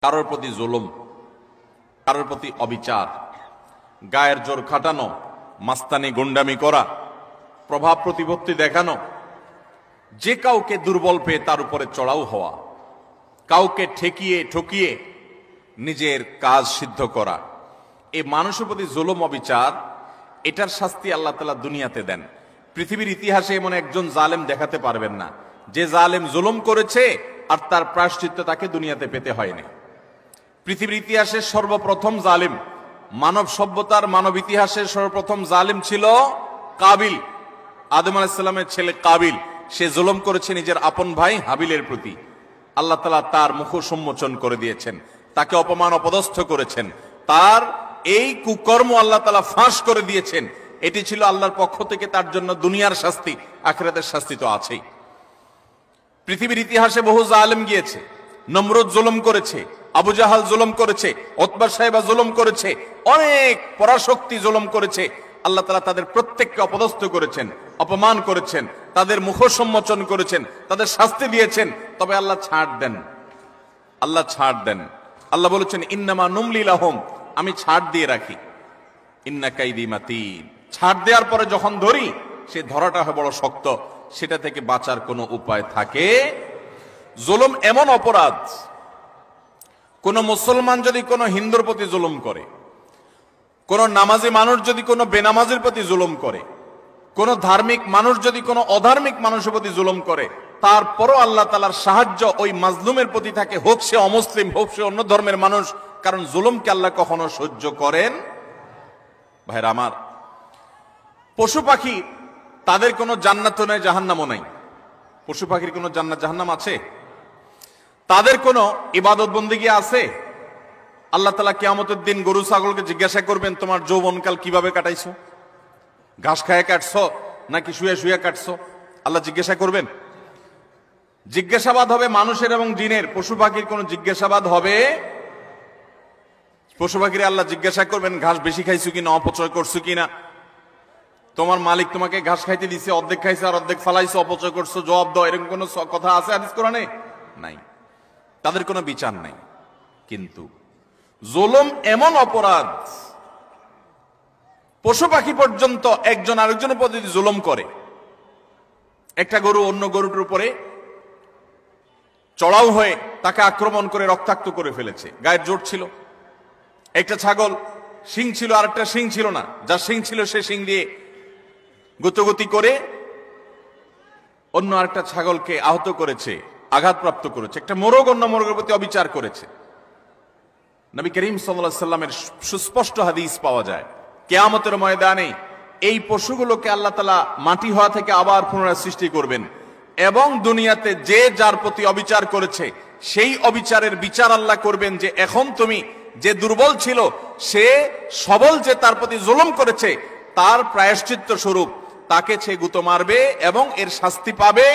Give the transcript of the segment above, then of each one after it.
কারোর প্রতি জুলুম, কারোর প্রতি অবিচার, গায়ের জোর খাটানো, মাস্তানি গুন্ডামি করা, প্রভাব প্রতিপত্তি দেখানো, যে কাউকে দুর্বল পেয়ে তার উপরে চড়াও হওয়া, কাউকে ঠকিয়ে নিজের কাজ সিদ্ধ করা, এই মানুষের প্রতি জুলুম অবিচার, এটার শাস্তি আল্লাহ তাআলা দুনিয়াতে দেন। পৃথিবীর ইতিহাসে এমন একজন জালেম দেখাতে পারবেন না যে জালেম জুলুম করেছে আর তার প্রায়শ্চিত্ত তাকে দুনিয়াতে পেতে হয়নি। পৃথিবীর ইতিহাসের সর্বপ্রথম জালিম, মানব সভ্যতার মানব ইতিহাসের সর্বপ্রথম জালিম ছিল কাবিল, আদম আলাইহিস সালামের ছেলে কাবিল। সে জুলুম করেছে নিজের আপন ভাই হাবিলের প্রতি। আল্লাহ তাআলা তার মুখ সম্মোচন করে দিয়েছেন, তাকে অপমান অপদস্থ করেছেন, তার এই কুকর্ম আল্লাহ তাআলা ফাঁস করে দিয়েছেন। এটি ছিল আল্লাহর পক্ষ থেকে তার জন্য দুনিয়ার শাস্তি, আখিরাতের শাস্তি তো আছেই। পৃথিবীর ইতিহাসে বহু জালেম গিয়েছে, নমরুদ জুলুম করেছে, আবু জাহাল জুলুম করেছে, উতবা সাহেবা জুলুম করেছে, অনেক পরাশক্তি জুলুম করেছে। আল্লাহ তাআলা তাদের প্রত্যেককে অপদস্থ করেছেন, অপমান করেছেন, তাদের মুখ সম্মোচন করেছেন, তাদের শাস্তি দিয়েছেন। তবে আল্লাহ ছাড় দেন, আল্লাহ ছাড় দেন। আল্লাহ বলেছেন ইন্নামা নুমলি লাহুম, আমি ছাড় দিয়ে রাখি। ইন্না কাইদি মাতিন, ছাড় দেওয়ার পরে যখন ধরি সে ধরাটা হয় বড় শক্ত, সেটা থেকে বাঁচার কোনো উপায় থাকে। জুলুম এমন অপরাধ, কোন মুসলমান যদি কোনো হিন্দুর প্রতি জুলুম করে, কোন নামাজি মানুষ যদি কোনো বেনামাজির প্রতি জুলুম করে, কোন ধার্মিক মানুষ যদি কোনো অধার্মিক মানুষের প্রতি জুলুম করে, তারপরও আল্লাহ তাআলার সাহায্য ওই মাজলুমের প্রতি থাকে, হোক সে অমুসলিম, হোক সে অন্য ধর্মের মানুষ। কারণ জুলুমকে আল্লাহ কখনো সহ্য করেন। ভাইরা আমার, পশু পাখি তাদের কোনো জান্নাতও নাই, জাহান্নামও নাই। পশু পাখির কোনো জান্নাত জাহান্নাম আছে? তাদের কোনো ইবাদত বন্দেগী আছে? আল্লাহ তাআলা কিয়ামতের দিন গরু ছাগলকে জিজ্ঞাসা করবেন, তোমার যৌবনকাল কিভাবে কাটাইছো? ঘাস খায় কাটছো নাকি শুয়ে শুয়ে কাটছো? আল্লাহ জিজ্ঞাসা করবেন। জিজ্ঞাসাবাদ হবে মানুষের এবং জিনের। পশু পাখির কোন জিজ্ঞাসাবাদ হবে? পশু পাখির আল্লাহ জিজ্ঞাসা করবেন ঘাস বেশি খাইছো কিনা, অপচয় করছো কিনা, তোমার মালিক তোমাকে ঘাস খাইতে দিছে, অর্ধেক খাইছে আর অর্ধেক ফালাইছো, অপচয় করছো, জবাব দাও। এরকম কোন কথা আছে হাদিস কোরআনে? নাই। তাদের কোনো বিচার নাই। কিন্তু জুলুম এমন অপরাধ, পশু পাখি পর্যন্ত একজন আরেকজনের প্রতি জুলুম করে। একটা গরু অন্য গরুটার উপরে চড়াও হয়ে তাকে আক্রমণ করে রক্তাক্ত করে ফেলেছে, গায়ের জোর ছিল। একটা ছাগল শিং ছিল আর একটা শিং ছিল না, যার শিং ছিল সে শিং দিয়ে গুতগুতি করে অন্য আরেকটা ছাগলকে আহত করেছে, আঘাতপ্রাপ্ত করেছে। একটা মোরগ অন্য মোরগের প্রতি অবিচার করেছে। নবী করিম সাল্লাল্লাহু আলাইহি ওয়াসাল্লামের সুস্পষ্ট হাদিস পাওয়া যায়, কিয়ামতের ময়দানে এই পশুগুলোকে আল্লাহ তাআলা মাটি হওয়া থেকে আবার পুনরায় সৃষ্টি করবেন এবং দুনিয়াতে যে যার প্রতি অবিচার করেছে সেই অবিচারের বিচার আল্লাহ করবেন। যে এখন তুমি যে দুর্বল ছিল সে সবল যে তার প্রতি জুলুম করেছে, তার প্রায়শ্চিত্ত স্বরূপ তাকে সে গুঁতো মারবে এবং এর শাস্তি পাবে।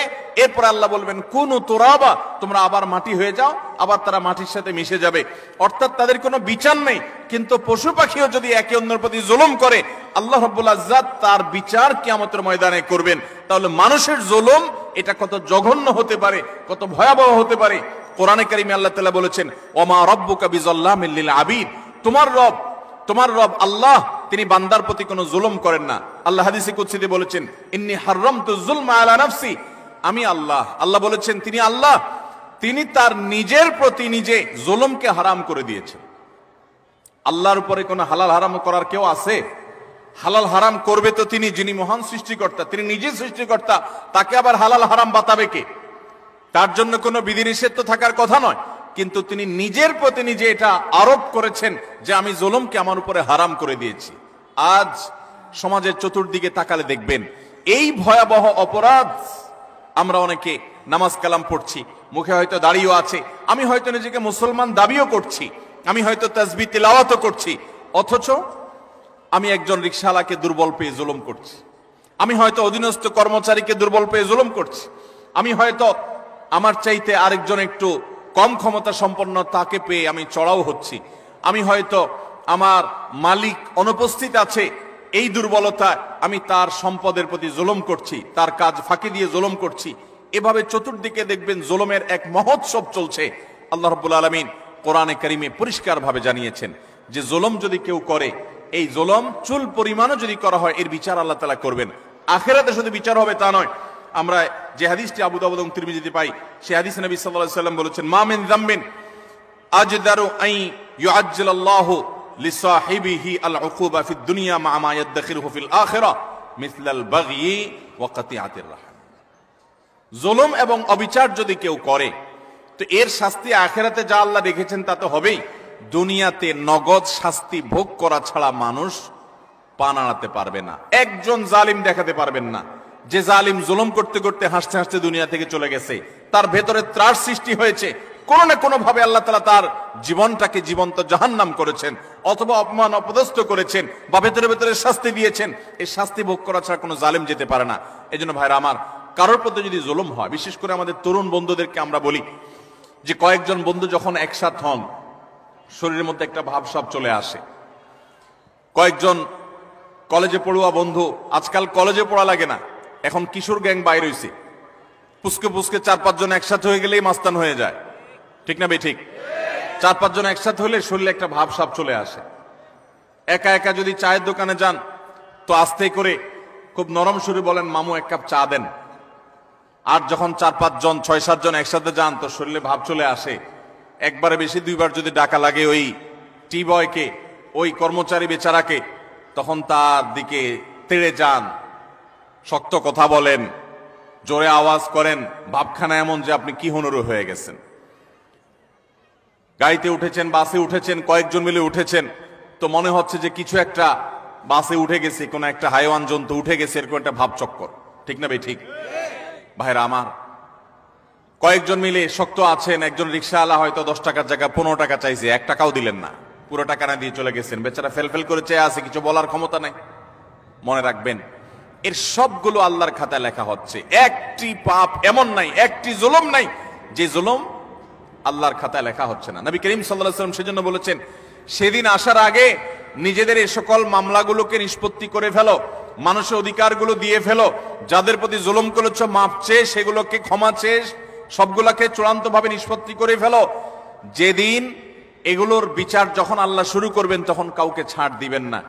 এরপর আল্লাহ বলবেন কুনু তুরাবা, তোমরা আবার মাটি হয়ে যাও, আবার তারা মাটির সাথে মিশে যাবে। অর্থাৎ তাদের কোনো বিচার নেই। কিন্তু পশু পাখিও যদি একে অন্যের প্রতি জুলুম করে, আল্লাহ রাব্বুল ইজ্জত তার বিচার কিয়ামতের ময়দানে করবেন। তাহলে মানুষের জুলুম এটা কত জঘন্য হতে পারে, কত ভয়াবহ হতে পারে। কোরআনে কারিমে আল্লাহ তাআলা বলেছেন ওমা রাব্বুকা বিযাল্লামিল লিল আবিদ, তোমার রব আল্লাহ তিনি বান্দার প্রতি কোনো জুলুম করেন না। আল্লাহ হাদিসে কুদসিতে বলেছেন ইন্নী হারামতু যুলমা আলা নাফসি, আমি আল্লাহ, আল্লাহ বলেছেন তিনি আল্লাহ, তিনি তার নিজের প্রতি নিজে জুলুমকে হারাম করে দিয়েছেন। আল্লাহর উপরে কোনো হালাল হারাম করার কেউ আছে? হালাল হারাম করবে তো তিনি, যিনি মহান সৃষ্টিকর্তা, তিনি নিজে সৃষ্টিকর্তা, তাকে আবার হালাল হারাম বাতাবে কে? তার জন্য কোনো বিধিনিষেধ তো থাকার কথা নয়, কিন্তু তিনি নিজের প্রতি নিজে এটা আরোপ করেছেন যে আমি জুলুমকে আমার উপরে হারাম করে দিয়েছি। আজ সমাজের চতুর্দিকে তাকালে দেখবেন এই ভয়াবহ অপরাধ। আমরা অনেকে নামাজ কালাম পড়ছি, মুখে হয়তো দাড়িও আছে, আমি হয়তো নিজেকে মুসলমান দাবিও করছি, আমি হয়তো তাসবিহ তিলাওয়াতও করছি, অথচ আমি একজন রিকশাওয়ালাকে দুর্বল পেয়ে জুলুম করছি, আমি হয়তো অধীনস্থ কর্মচারীকে দুর্বল পেয়ে জুলুম করছি, আমি হয়তো আমার চাইতে আরেকজন একটু কম ক্ষমতা সম্পন্ন তাকে পেয়ে আমি চড়াও হচ্ছি, আমি হয়তো আমার মালিক অনুপস্থিত আছে এই দুর্বলতা আমি তার সম্পদের প্রতি জুলুম করছি, তার কাজ ফাঁকি দিয়ে জুলুম করছি। এভাবে চতুর্দিকে দেখবেন জুলুমের এক মহোৎসব চলছে। আল্লাহ রাব্বুল আলামিন কোরআনে কারিমে পরিষ্কার ভাবে জানিয়েছেন যে জুলুম যদি কেউ করে, এই জুলুম চুল পরিমাণও যদি করা হয়, এর বিচার আল্লাহ তাআলা করবেন। আখিরাতে শুধু বিচার হবে তা নয়। আমরা যে হাদিসটি আবু দাউদ এবং তিরমিজিতে পাই, সেই হাদিসে নবী সাল্লাল্লাহু আলাইহি ওয়াসাল্লাম বলেছেন, মা মিন যামবিন আজদারু আন ইউআজ্জিলাল্লাহু লিসাহিবিহি আল উকুবা ফিদ দুনিয়া মা মা ইয়াদখিরুহু ফিল আখিরাহ মিসলাল বাগয়ি ওয়া কাতিআতির রাহম। জুলুম এবং অবিচার যদি কেউ করে, তো এর শাস্তি আখিরাতে যা আল্লাহ রেখেছেন তা তো হবেই, দুনিয়াতে নগদ শাস্তি ভোগ করা ছাড়া মানুষ পা নাড়াতে পারবে না। একজন জালিম দেখাতে পারবেন না যে জালিম জুলুম করতে করতে হাসতে হাসতে দুনিয়া থেকে চলে গেছে, তার ভেতরে ত্রাস সৃষ্টি হয়েছে, কোন না কোন ভাবে আল্লাহ তাআলা তার জীবনটাকে জীবন্ত জাহান্নাম করেছেন, অথবা অপমান অপদস্থ করেছেন, বা ভেতরে ভেতরে শাস্তি দিয়েছেন। এই শাস্তি ভোগ করা ছাড়া কোনো জালিম যেতে পারে না। এই জন্য ভাইরা আমার, কারোর প্রতি যদি জুলুম হয়, বিশেষ করে আমাদের তরুণ বন্ধুদেরকে আমরা বলি যে কয়েকজন বন্ধু যখন একসাথ হন, শরীরের মধ্যে একটা ভাবসাব চলে আসে। কয়েকজন কলেজে পড়ুয়া বন্ধু, আজকাল কলেজে পড়া লাগে না, এখন কিশোর গ্যাং বাইর হইছে, পুস্কে পুস্কে 4-5 জন একসাথে হয়ে গেলেই মাস্তান হয়ে যায়, ঠিক না বে ঠিক? 4-5 জন একসাথে হলে শরীরে একটা ভাবসাব চলে আসে। একা একা যদি চায়ের দোকানে যান, তো আস্তে করে খুব নরম সুরে বলেন, মামু 1 কাপ চা দেন। আর যখন 4-5 জন 6-7 জন একসাথে যান, তো শরীরে ভাব চলে আসে। একবারে বেশি 2বার যদি ডাকা লাগে ওই টি বয়কে, ওই কর্মচারী বেচারাকে, তখন তার দিকে তেড়ে যান, শক্ত কথা বলেন, জোরে আওয়াজ করেন, ভাবখানা এমন যে আপনি কি হুনুরু হয়ে গেছেন। গাড়িতে উঠেছেন, বাসে উঠেছেন, কয়েকজন মিলে উঠেছেন, তো মনে হচ্ছে যে কিছু একটা বাসে উঠে গেছে, কোন একটা হাইওয়ান জন্তু উঠে গেছে, এরকম একটা ভাব চক্কর, ঠিক না ভাই ঠিক? ভাইরা আমার, কয়েকজন মিলে শক্ত আছেন, একজন রিক্সাওয়ালা হয়তো 10 টাকার জায়গায় 15 টাকা চাইছে, 1 টাকাও দিলেন না, পুরো টাকা না দিয়ে চলে গেছেন। বেচারা ফেলফেল করে চেয়ে আছে, কিছু বলার ক্ষমতা নাই। মনে রাখবেন, এর সবগুলো আল্লাহর খাতায় লেখা হচ্ছে। একটি পাপ এমন নাই, একটি জুলুম নাই যে জুলুম আল্লাহর খাতায় লেখা হচ্ছে না। নবী করিম সাল্লাল্লাহু আলাইহি ওয়াসাল্লাম সেজন্য বলেছেন, সেদিন আসার আগে নিজেদের এই সকল মামলাগুলোকে নিষ্পত্তি করে ফেলো, মানুষের অধিকারগুলো দিয়ে ফেলো, যাদের প্রতি জুলুম করেছো মাপ চেয়ে সেগুলোকে ক্ষমা চেয়ে সবগুলাকে চূড়ান্তভাবে নিষ্পত্তি করে ফেলো। যেদিন এগুলোর বিচার যখন আল্লাহ শুরু করবেন, তখন কাউকে ছাড় দিবেন না।